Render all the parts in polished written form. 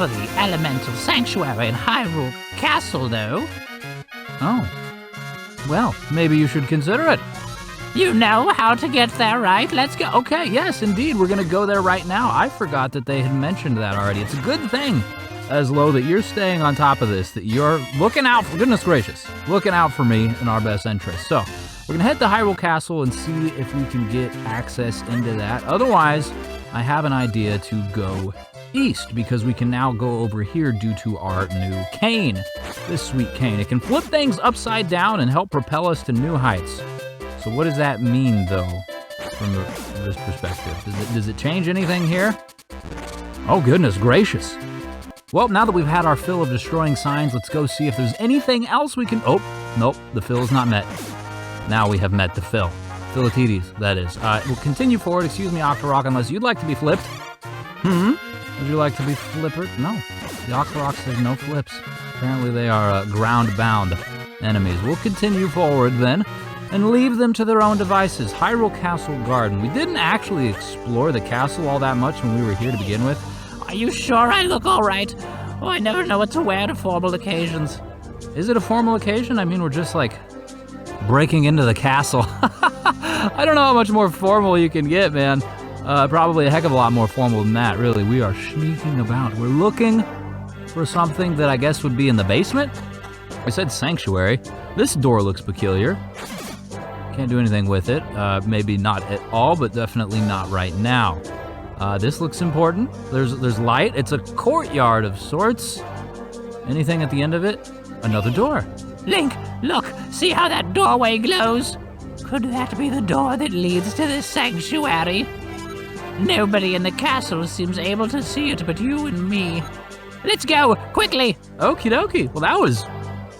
for the elemental sanctuary in Hyrule Castle, though. Oh. Well, maybe you should consider it. You know how to get there, right? Let's go. Okay, yes, indeed. We're going to go there right now. I forgot that they had mentioned that already. It's a good thing, Ezlo, that you're staying on top of this, that you're looking out for, goodness gracious, looking out for me in our best interest. So, we're going to head to Hyrule Castle and see if we can get access into that. Otherwise, I have an idea to go east, because we can now go over here due to our new cane, this sweet cane. It can flip things upside down and help propel us to new heights. So what does that mean, though, from this perspective? Does it change anything here? Oh, goodness gracious. Well, now that we've had our fill of destroying signs, let's go see if there's anything else we can... Oh, nope, the fill is not met. Now we have met the fill. Philatides, that is. We'll continue forward. Excuse me, Octorok, unless you'd like to be flipped. Would you like to be flippered? No. The Octorok says no flips. Apparently they are ground-bound enemies. We'll continue forward then and leave them to their own devices. Hyrule Castle Garden. We didn't actually explore the castle all that much when we were here to begin with. Are you sure I look all right? Oh, I never know what to wear to formal occasions. Is it a formal occasion? I mean, we're just like breaking into the castle. I don't know how much more formal you can get, man. Probably a heck of a lot more formal than that, really. We are sneaking about. We're looking for something that I guess would be in the basement. I said sanctuary. This door looks peculiar. Can't do anything with it. Maybe not at all, but definitely not right now. This looks important. There's light. It's a courtyard of sorts. Anything at the end of it? Another door. Link, look, see how that doorway glows? Could that be the door that leads to the sanctuary? Nobody in the castle seems able to see it but you and me. Let's go, quickly! Okie dokie. Well, that was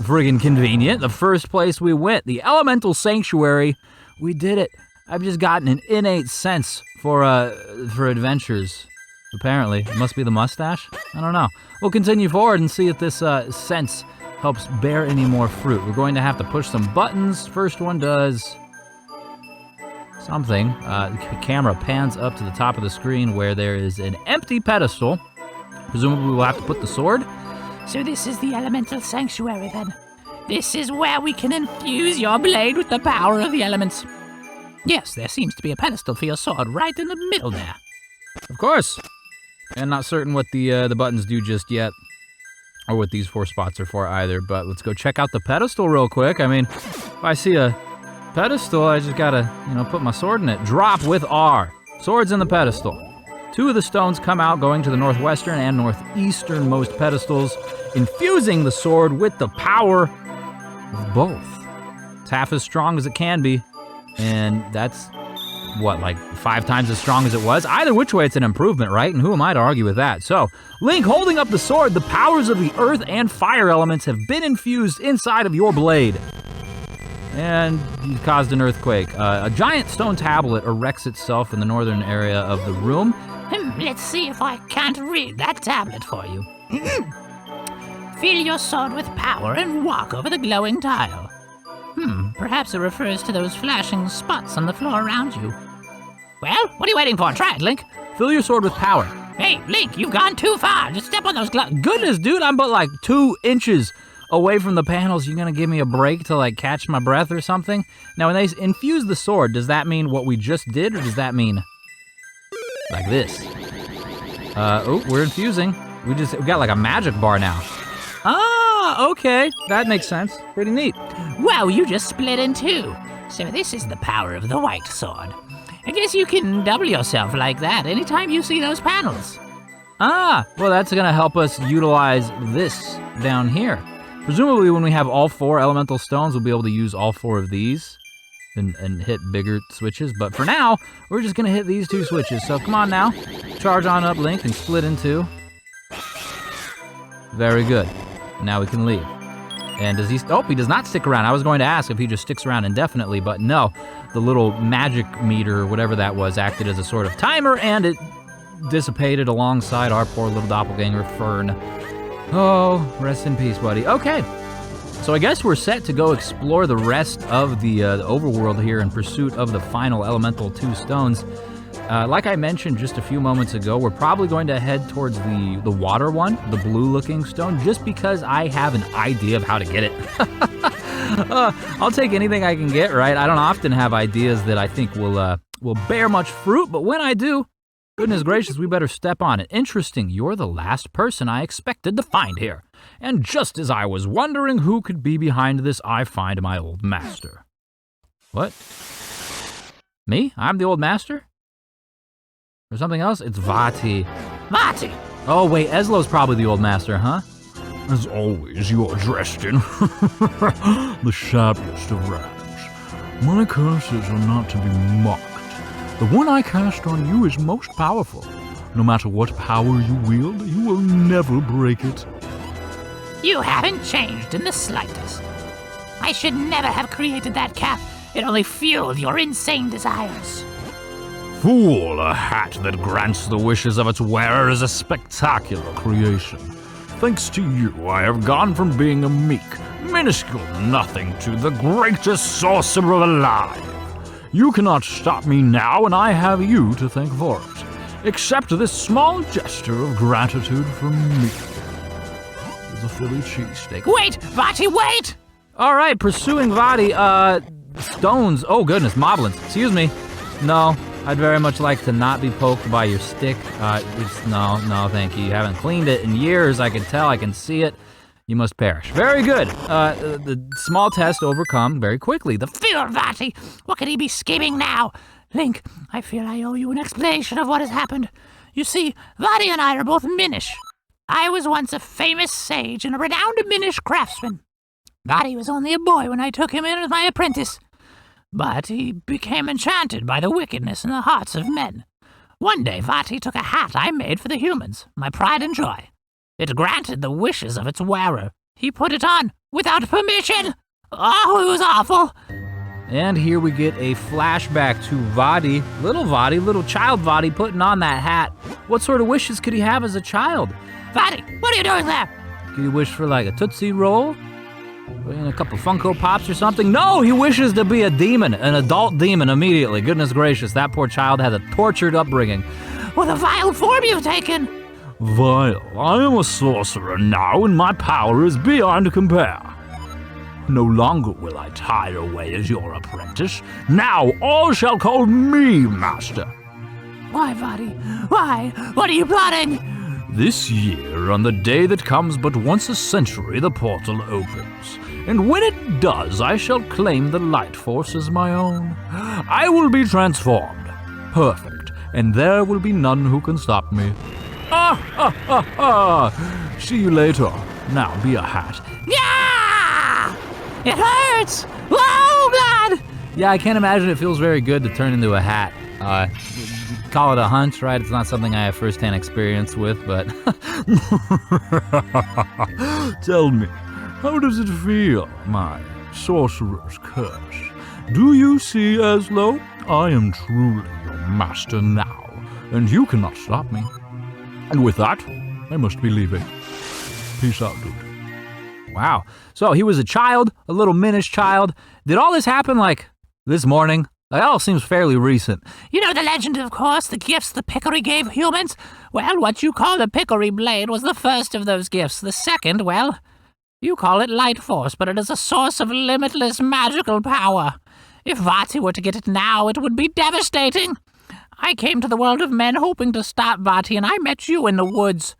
friggin' convenient. The first place we went, the Elemental Sanctuary. We did it. I've just gotten an innate sense for adventures. Apparently. It must be the mustache? I don't know. We'll continue forward and see if this sense helps bear any more fruit. We're going to have to push some buttons. First one does something. The camera pans up to the top of the screen where there is an empty pedestal. Presumably we'll have to put the sword. So this is the Elemental Sanctuary then. This is where we can infuse your blade with the power of the elements. Yes, there seems to be a pedestal for your sword right in the middle there. Of course. And not certain what the buttons do just yet, or what these 4 spots are for either, but let's go check out the pedestal real quick. I mean, if I see a pedestal, I just gotta, put my sword in it. Drop with R. Sword's in the pedestal. 2 of the stones come out going to the northwestern and northeasternmost pedestals, infusing the sword with the power of both. It's half as strong as it can be, and that's, what, like 5 times as strong as it was? Either which way, it's an improvement, right? And who am I to argue with that? So, Link holding up the sword, the powers of the earth and fire elements have been infused inside of your blade. And he caused an earthquake. A giant stone tablet erects itself in the northern area of the room. Let's see if I can't read that tablet for you. Fill your sword with power and walk over the glowing tile. Perhaps it refers to those flashing spots on the floor around you. Well, what are you waiting for? Try it, Link. Fill your sword with power. Hey, Link, you've gone too far. Just step on those Goodness, dude, I'm but like 2 inches away from the panels. You gonna give me a break to like catch my breath or something? Now, when they infuse the sword, does that mean what we just did, or does that mean like this? Oh, we're infusing. We got like a magic bar now. Ah, okay. That makes sense. Pretty neat. Wow, you just split in 2. So this is the power of the white sword. I guess you can double yourself like that anytime you see those panels. Ah, well, that's gonna help us utilize this down here. Presumably when we have all 4 elemental stones, we'll be able to use all 4 of these and hit bigger switches. But for now, we're just gonna hit these 2 switches. So come on now, charge on up, Link, and split in 2. Very good. Now we can leave. And does he, he does not stick around. I was going to ask if he just sticks around indefinitely, but no. The little magic meter, or whatever that was, acted as a sort of timer, and it dissipated alongside our poor little doppelganger, Fern. Oh, rest in peace, buddy. Okay, so I guess we're set to go explore the rest of the overworld here in pursuit of the final elemental 2 stones. Like I mentioned just a few moments ago, we're probably going to head towards the water one, the blue-looking stone, just because I have an idea of how to get it. I'll take anything I can get, right? I don't often have ideas that I think will bear much fruit, but when I do, goodness gracious, we better step on it. Interesting, you're the last person I expected to find here. And just as I was wondering who could be behind this, I find my old master. What? Me? I'm the old master? Or something else? It's Vati. Vati! Oh, wait, Ezlo's probably the old master, huh? As always, you are dressed in the shabbiest of rags. My curses are not to be mocked. The one I cast on you is most powerful. No matter what power you wield, you will never break it. You haven't changed in the slightest. I should never have created that cap. It only fueled your insane desires. Fool, a hat that grants the wishes of its wearer is a spectacular creation. Thanks to you, I have gone from being a meek, minuscule nothing to the greatest sorcerer alive. You cannot stop me now, and I have you to thank for it. Accept this small gesture of gratitude from me. There's a Philly cheesesteak. Wait! Vati, wait! All right, pursuing Vati, stones. Oh, goodness, moblins. Excuse me. No, I'd very much like to not be poked by your stick. No, thank you. You haven't cleaned it in years. I can tell. I can see it. You must perish. Very good. The small test overcome very quickly. The Fear Vati! What could he be scheming now? Link, I feel I owe you an explanation of what has happened. You see, Vati and I are both Minish. I was once a famous sage and a renowned Minish craftsman. Vati was only a boy when I took him in as my apprentice. But he became enchanted by the wickedness in the hearts of men. One day, Vati took a hat I made for the humans, my pride and joy. It granted the wishes of its wearer. He put it on without permission. Oh, it was awful. And here we get a flashback to Vati, little child Vati putting on that hat. What sort of wishes could he have as a child? Vati, what are you doing there? Could he wish for like a Tootsie Roll? And a couple Funko Pops or something? No, he wishes to be a demon, an adult demon immediately. Goodness gracious, that poor child has a tortured upbringing. What a vile form you've taken. Vile, I am a sorcerer now, and my power is beyond compare. No longer will I tire away as your apprentice. Now all shall call me master. Why, Vati? Why? What are you plotting? This year, on the day that comes but once a century, the portal opens. And when it does, I shall claim the light force as my own. I will be transformed. Perfect. And there will be none who can stop me. See you later. Now be a hat. Yeah! It hurts! Oh, God! Yeah, I can't imagine it feels very good to turn into a hat. Call it a hunch, right? It's not something I have first-hand experience with, but... Tell me, how does it feel, my sorcerer's curse? Do you see, Ezlo? I am truly your master now, and you cannot stop me. And with that, I must be leaving. Peace out, dude. Wow. So he was a child, a little Minish child. Did all this happen, like, this morning? That all seems fairly recent. You know the legend, of course, the gifts the Pickery gave humans? Well, what you call the Pickery Blade was the first of those gifts. The second, well, you call it Light Force, but it is a source of limitless magical power. If Vati were to get it now, it would be devastating. I came to the world of men hoping to stop Vati, and I met you in the woods.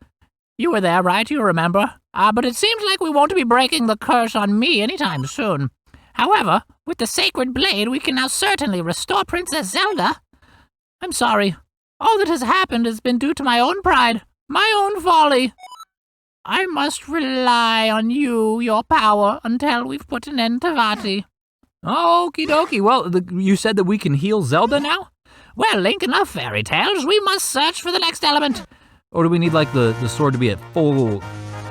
You were there, right? You remember? But it seems like we won't be breaking the curse on me anytime soon. However, with the Sacred Blade, we can now certainly restore Princess Zelda. I'm sorry. All that has happened has been due to my own pride, my own folly. I must rely on you, your power, until we've put an end to Vati. Okie dokie. Well, you said that we can heal Zelda now? Well, Link, enough fairy tales. We must search for the next element. Or do we need, like, the sword to be at full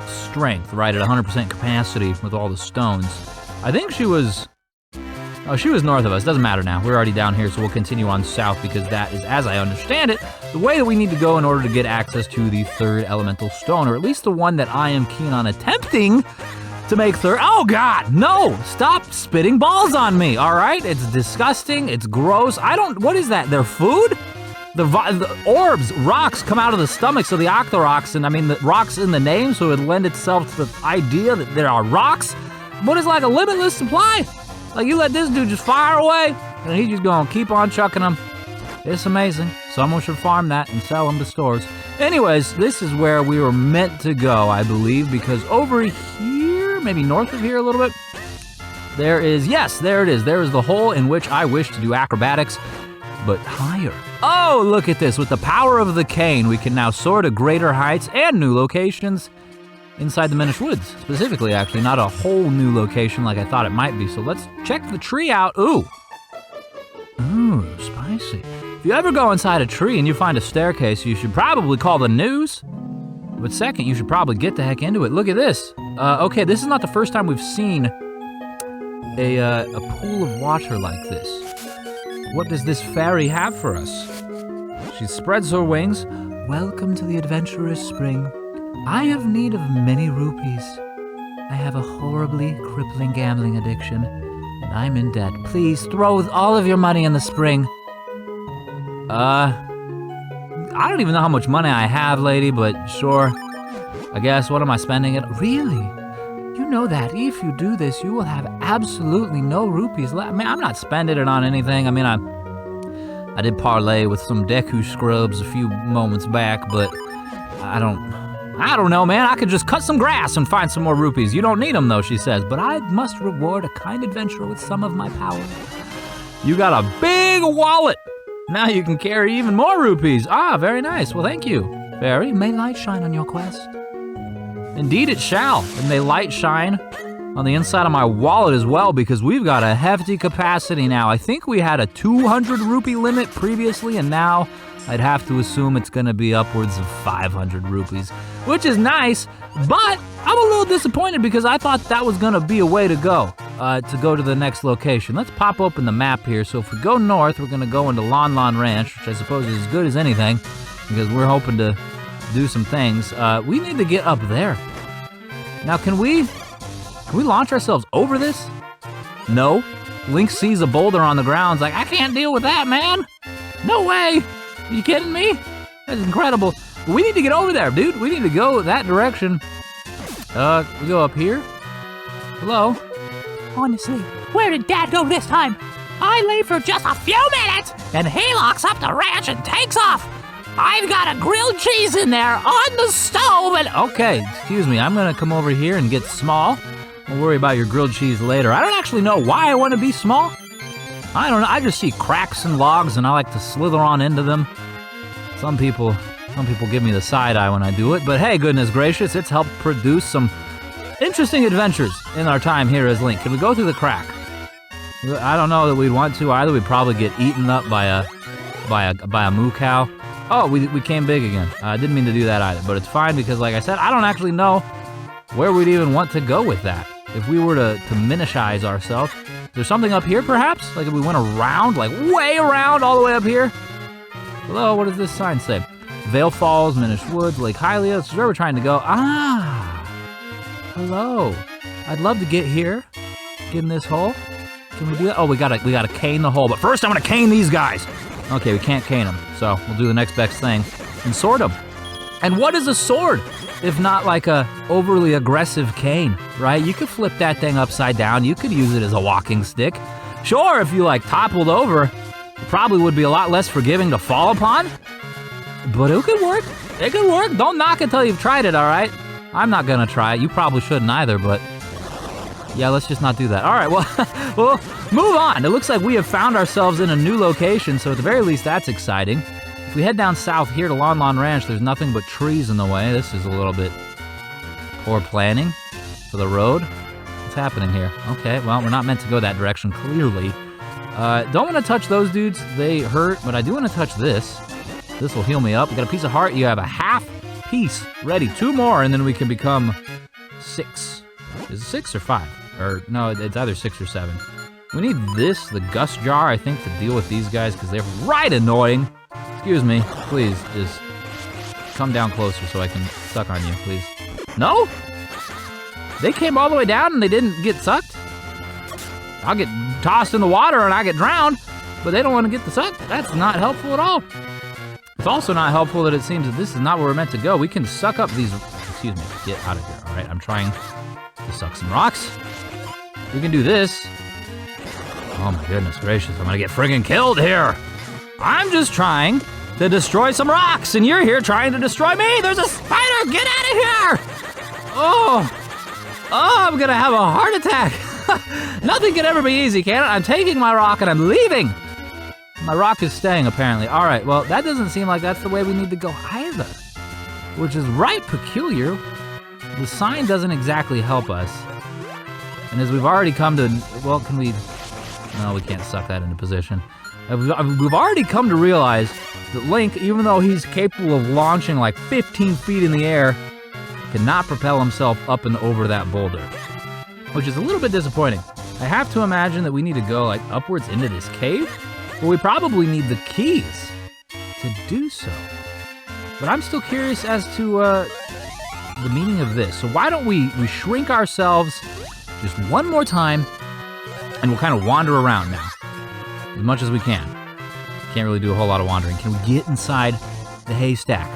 strength, right, at 100% capacity with all the stones? I think she was... Oh, she was north of us. Doesn't matter now. We're already down here, so we'll continue on south because that is, as I understand it, the way that we need to go in order to get access to the third elemental stone, or at least the one that I am keen on attempting to make third. Oh, God, no! Stop spitting balls on me, all right? It's disgusting. It's gross. What is that? Their food? The orbs, rocks come out of the stomachs of the Octoroks, and I mean, the rocks in the name, so it would lend itself to the idea that there are rocks. What is like a limitless supply? Like, you let this dude just fire away, and he's just gonna keep on chucking them. It's amazing. Someone should farm that and sell them to stores. Anyways, this is where we were meant to go, I believe, because over here, maybe north of here a little bit, there is, yes, there it is. There is the hole in which I wish to do acrobatics, but higher. Oh, look at this. With the power of the cane, we can now soar to greater heights and new locations inside the Minish Woods. Specifically, actually, not a whole new location like I thought it might be. So let's check the tree out. Ooh, spicy. If you ever go inside a tree and you find a staircase, you should probably call the news. But second, you should probably get the heck into it. Look at this. Okay, this is not the first time we've seen a pool of water like this. What does this fairy have for us? She spreads her wings. Welcome to the adventurous spring. I have need of many rupees. I have a horribly crippling gambling addiction, and I'm in debt. Please throw all of your money in the spring. I don't even know how much money I have, lady, but sure. I guess, what am I spending it? Really? You know that if you do this, you will have absolutely no rupees left. I mean, I'm not spending it on anything. I mean, I did parlay with some Deku scrubs a few moments back, but I don't know, man. I could just cut some grass and find some more rupees. You don't need them, though, she says, but I must reward a kind adventurer with some of my power. You got a big wallet. Now you can carry even more rupees. Ah, very nice. Well, thank you, fairy. May light shine on your quest. Indeed it shall, and may light shine on the inside of my wallet as well, because we've got a hefty capacity now. I think we had a 200 rupee limit previously, and now I'd have to assume it's gonna be upwards of 500 rupees, which is nice, but I'm a little disappointed because I thought that was gonna be a way to go to the next location. Let's pop open the map here. So if we go north, we're gonna go into Lon Lon Ranch, which I suppose is as good as anything, because we're hoping to do some things. We need to get up there. Now, can we launch ourselves over this? No. Link sees a boulder on the ground. He's like, I can't deal with that, man. No way. Are you kidding me? That's incredible. We need to get over there, dude. We need to go that direction. We go up here. Hello? Honestly, where did Dad go this time? I leave for just a few minutes, and he locks up the ranch and takes off. I've got a grilled cheese in there on the stove and... Okay, excuse me. I'm gonna come over here and get small. We'll worry about your grilled cheese later. I don't actually know why I want to be small. I don't know. I just see cracks in logs and I like to slither on into them. Some people give me the side eye when I do it, but hey, goodness gracious, it's helped produce some interesting adventures in our time here as Link. Can we go through the crack? I don't know that we'd want to either. We'd probably get eaten up by a moo cow. Oh, we came big again. I didn't mean to do that either, but it's fine because, like I said, I don't actually know where we'd even want to go with that. If we were to minishize ourselves, there's something up here perhaps? Like if we went around, like way around all the way up here? Hello, what does this sign say? Vale Falls, Minish Woods, Lake Hylia. This is where we're trying to go. Ah, hello. I'd love to get here, get in this hole. Can we do that? Oh, we gotta cane the hole, but first I'm gonna cane these guys. Okay, we can't cane them, so we'll do the next best thing and sword them. And what is a sword if not like a overly aggressive cane, right? You could flip that thing upside down. You could use it as a walking stick. Sure, if you like toppled over, it probably would be a lot less forgiving to fall upon, but it could work. It could work. Don't knock it till you've tried it, all right? I'm not gonna try it. You probably shouldn't either, but yeah, let's just not do that. All right, well, we'll move on. It looks like we have found ourselves in a new location, so at the very least, that's exciting. If we head down south here to Lon Lon Ranch, there's nothing but trees in the way. This is a little bit poor planning for the road. What's happening here? Okay, well, we're not meant to go that direction, clearly. Don't want to touch those dudes. They hurt, but I do want to touch this. This will heal me up. We got a piece of heart. You have a half piece ready. 2 more, and then we can become 6. Is it 6 or 5? Or no, it's either 6 or 7. We need this, the Gust Jar, I think, to deal with these guys because they're right annoying. Excuse me, please, just come down closer so I can suck on you, please. No? They came all the way down and they didn't get sucked? I'll get tossed in the water and I get drowned, but they don't want to get the suck? That's not helpful at all. It's also not helpful that it seems that this is not where we're meant to go. We can suck up these... Excuse me. Get out of here, all right? I'm trying to suck some rocks. We can do this. Oh my goodness gracious, I'm gonna get friggin' killed here. I'm just trying to destroy some rocks, and you're here trying to destroy me. There's a spider, get out of here. Oh, I'm gonna have a heart attack. Nothing can ever be easy, can it? I'm taking my rock and I'm leaving. My rock is staying, apparently. All right, well, that doesn't seem like that's the way we need to go either, which is right peculiar. The sign doesn't exactly help us. And as we've already come to, well, can we, no, we can't suck that into position. We've already come to realize that Link, even though he's capable of launching like 15 feet in the air, cannot propel himself up and over that boulder, which is a little bit disappointing. I have to imagine that we need to go like upwards into this cave, but we probably need the keys to do so. But I'm still curious as to the meaning of this. So why don't we shrink ourselves just one more time, and we'll kind of wander around now, as much as we can. Can't really do a whole lot of wandering. Can we get inside the haystack?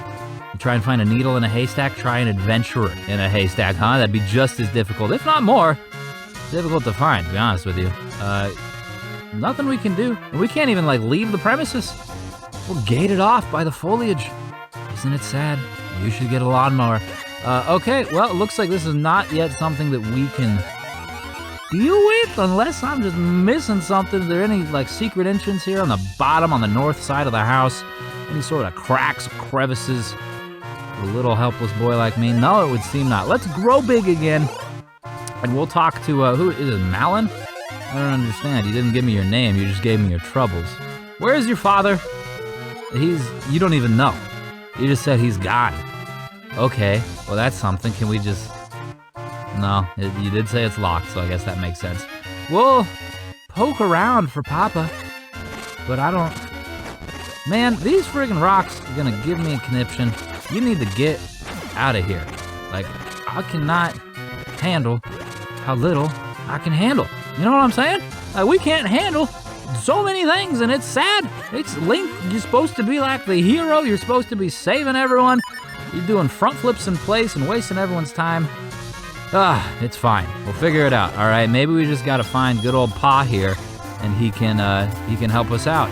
You try and find a needle in a haystack, try an adventurer in a haystack, huh? That'd be just as difficult, if not more. Difficult to find, to be honest with you. Nothing we can do. We can't even like leave the premises. We're gated off by the foliage. Isn't it sad? You should get a lawnmower. Okay, well, it looks like this is not yet something that we can deal with, unless I'm just missing something. Is there any like secret entrance here on the bottom, on the north side of the house? Any sort of cracks, crevices for a little helpless boy like me? No, it would seem not. Let's grow big again, and we'll talk to, who is it, Malin? I don't understand. You didn't give me your name, you just gave me your troubles. Where is your father? You don't even know. You just said he's gone. Okay, well that's something. Can we just... No, you did say it's locked, so I guess that makes sense. We'll poke around for Papa, but I don't... Man, these friggin' rocks are gonna give me a conniption. You need to get out of here. Like, I cannot handle how little I can handle. You know what I'm saying? Like, we can't handle so many things, and it's sad. It's Link, you're supposed to be like the hero. You're supposed to be saving everyone. You're doing front flips in place and wasting everyone's time. It's fine. We'll figure it out, all right? Maybe we just gotta find good old Pa here, and he can help us out.